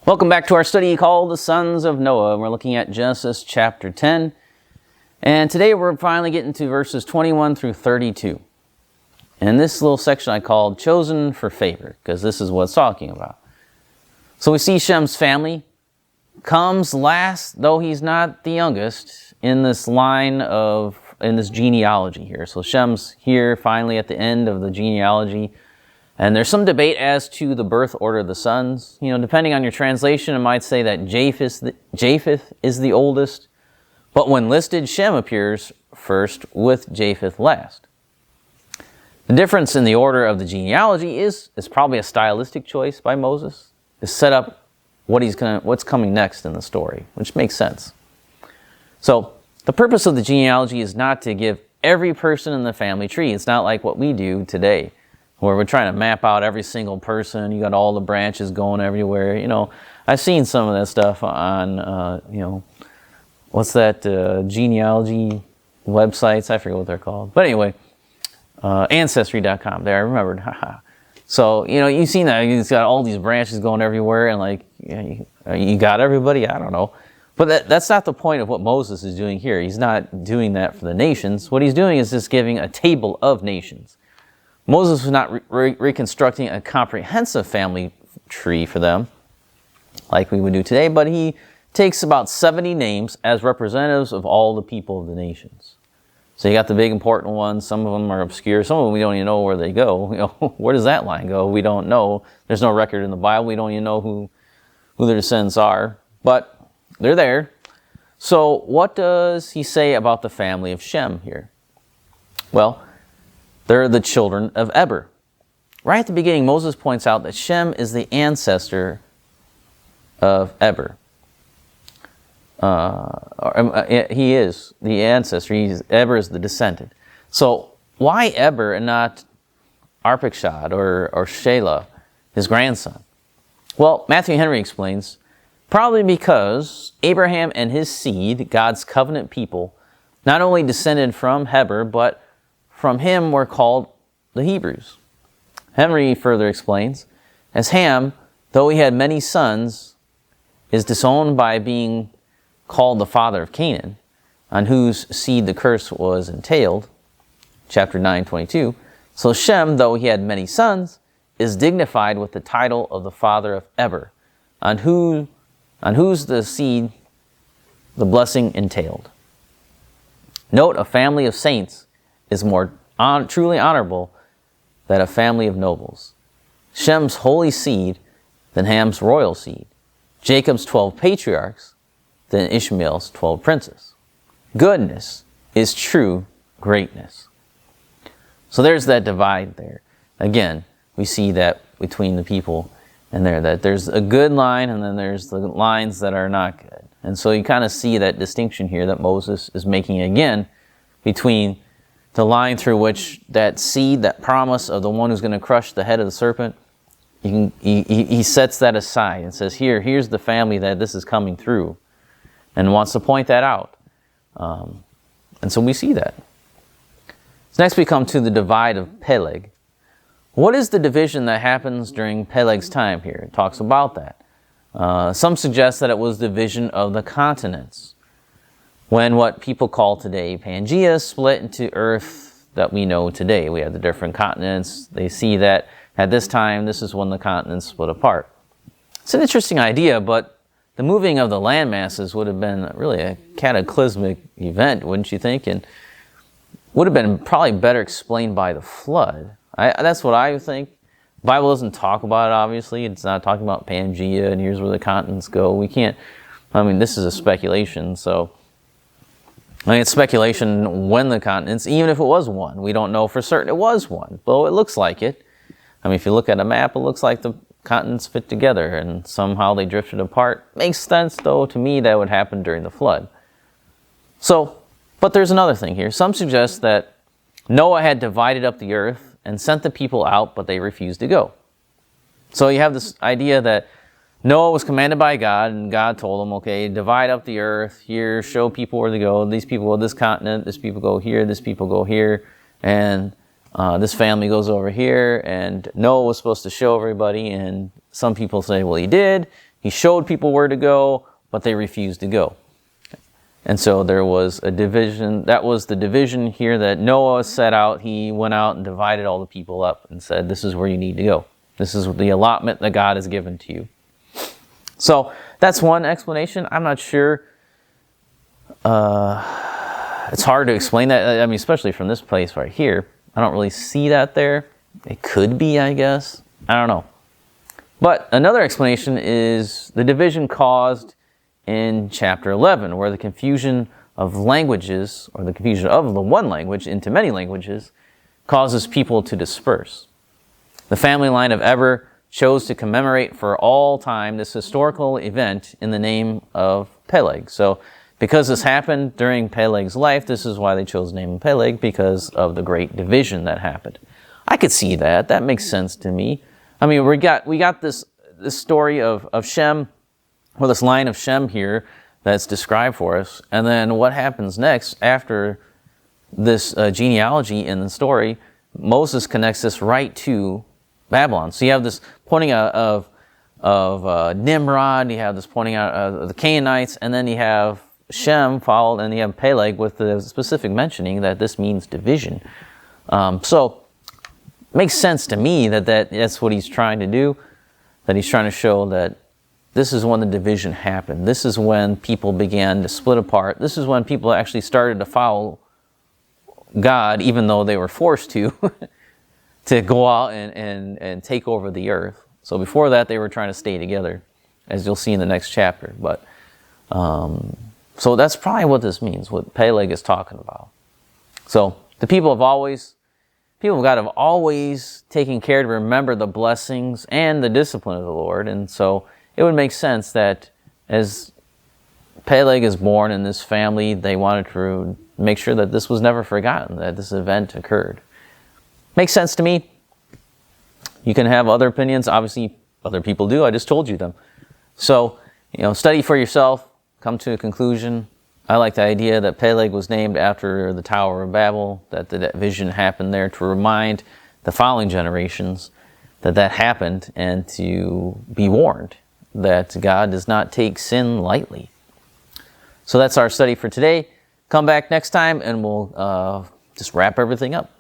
Welcome back to our study called The Sons of Noah. We're looking at Genesis chapter 10. And today we're finally getting to verses 21 through 32. And this little section I called Chosen for Favor, because this is what it's talking about. So we see Shem's family comes last, though he's not the youngest, in this in this genealogy here. So Shem's here finally at the end of the genealogy. And there's some debate as to the birth order of the sons. You know, depending on your translation, it might say that Japheth is the oldest. But when listed, Shem appears first with Japheth last. The difference in the order of the genealogy is probably a stylistic choice by Moses to set up what's coming next in the story, which makes sense. So the purpose of the genealogy is not to give every person in the family tree. It's not like what we do today, where we're trying to map out every single person. You got all the branches going everywhere. You know, I've seen some of that stuff on, what's that, genealogy websites? I forget what they're called. But anyway, ancestry.com. There, I remembered. So, you've seen that. It's got all these branches going everywhere, and you got everybody? I don't know. But that's not the point of what Moses is doing here. He's not doing that for the nations. What he's doing is just giving a table of nations. Moses was not reconstructing a comprehensive family tree for them, like we would do today, but he takes about 70 names as representatives of all the people of the nations. So you got the big important ones. Some of them are obscure. Some of them we don't even know where they go. Where does that line go? We don't know. There's no record in the Bible. We don't even know who their descendants are, but they're there. So what does he say about the family of Shem here? Well, they're the children of Eber. Right at the beginning, Moses points out that Shem is the ancestor of Eber. He is the ancestor. Eber is the descendant. So why Eber and not Arpachshad or Shelah, his grandson? Well, Matthew Henry explains, probably because Abraham and his seed, God's covenant people, not only descended from Eber, but from him were called the Hebrews. Henry further explains, as Ham, though he had many sons, is disowned by being called the father of Canaan, on whose seed the curse was entailed, chapter 9:22. So Shem, though he had many sons, is dignified with the title of the father of Eber, on whose the seed the blessing entailed. Note, a family of saints is more truly honorable than a family of nobles. Shem's holy seed than Ham's royal seed. Jacob's 12 patriarchs than Ishmael's 12 princes. Goodness is true greatness. So there's that divide there. Again, we see that between the people and that there's a good line and then there's the lines that are not good. And so you kind of see that distinction here that Moses is making again between the line through which that seed, that promise of the one who's going to crush the head of the serpent, he sets that aside and says, here's the family that this is coming through, and wants to point that out. And so we see that. So next we come to the divide of Peleg. What is the division that happens during Peleg's time here? It talks about that. Some suggest that it was the division of the continents, when what people call today Pangea split into Earth that we know today. We have the different continents. They see that at this time, this is when the continents split apart. It's an interesting idea, but the moving of the land masses would have been really a cataclysmic event, wouldn't you think? And would have been probably better explained by the flood. That's what I think. The Bible doesn't talk about it, obviously. It's not talking about Pangea and here's where the continents go. This is a speculation, so it's speculation when the continents, even if it was one. We don't know for certain it was one, though it looks like it. If you look at a map, it looks like the continents fit together and somehow they drifted apart. Makes sense, though, to me that would happen during the flood. But there's another thing here. Some suggest that Noah had divided up the earth and sent the people out, but they refused to go. So you have this idea that Noah was commanded by God, and God told him, okay, divide up the earth here, show people where to go. These people go to this continent, this people go here, this people go here, and this family goes over here. And Noah was supposed to show everybody, and some people say, well, he did. He showed people where to go, but they refused to go. And so there was a division. That was the division here that Noah set out. He went out and divided all the people up and said, this is where you need to go. This is the allotment that God has given to you. So that's one explanation. I'm not sure. It's hard to explain that. I mean, especially from this place right here. I don't really see that there. It could be, I guess. I don't know. But another explanation is the division caused in chapter 11, where the confusion of languages, or the confusion of the one language into many languages, causes people to disperse. The family line of Eber chose to commemorate for all time this historical event in the name of Peleg. So because this happened during Peleg's life, this is why they chose the name of Peleg, because of the great division that happened. I could see that. That makes sense to me. I mean, we got this story of Shem, or this line of Shem here that's described for us. And then what happens next after this genealogy in the story? Moses connects this right to Babylon. So you have this pointing out of Nimrod, you have this pointing out of the Canaanites, and then you have Shem followed, and you have Peleg with the specific mentioning that this means division. So it makes sense to me that's what he's trying to do, that he's trying to show that this is when the division happened. This is when people began to split apart. This is when people actually started to follow God, even though they were forced to go out and take over the earth. So before that, they were trying to stay together, as you'll see in the next chapter. But so that's probably what this means, what Peleg is talking about. So the people of God have always taken care to remember the blessings and the discipline of the Lord. And so it would make sense that as Peleg is born in this family, they wanted to make sure that this was never forgotten, that this event occurred. Makes sense to me. You can have other opinions. Obviously, other people do. I just told you them. So, study for yourself. Come to a conclusion. I like the idea that Peleg was named after the Tower of Babel, that the vision happened there to remind the following generations that happened, and to be warned that God does not take sin lightly. So that's our study for today. Come back next time and we'll just wrap everything up.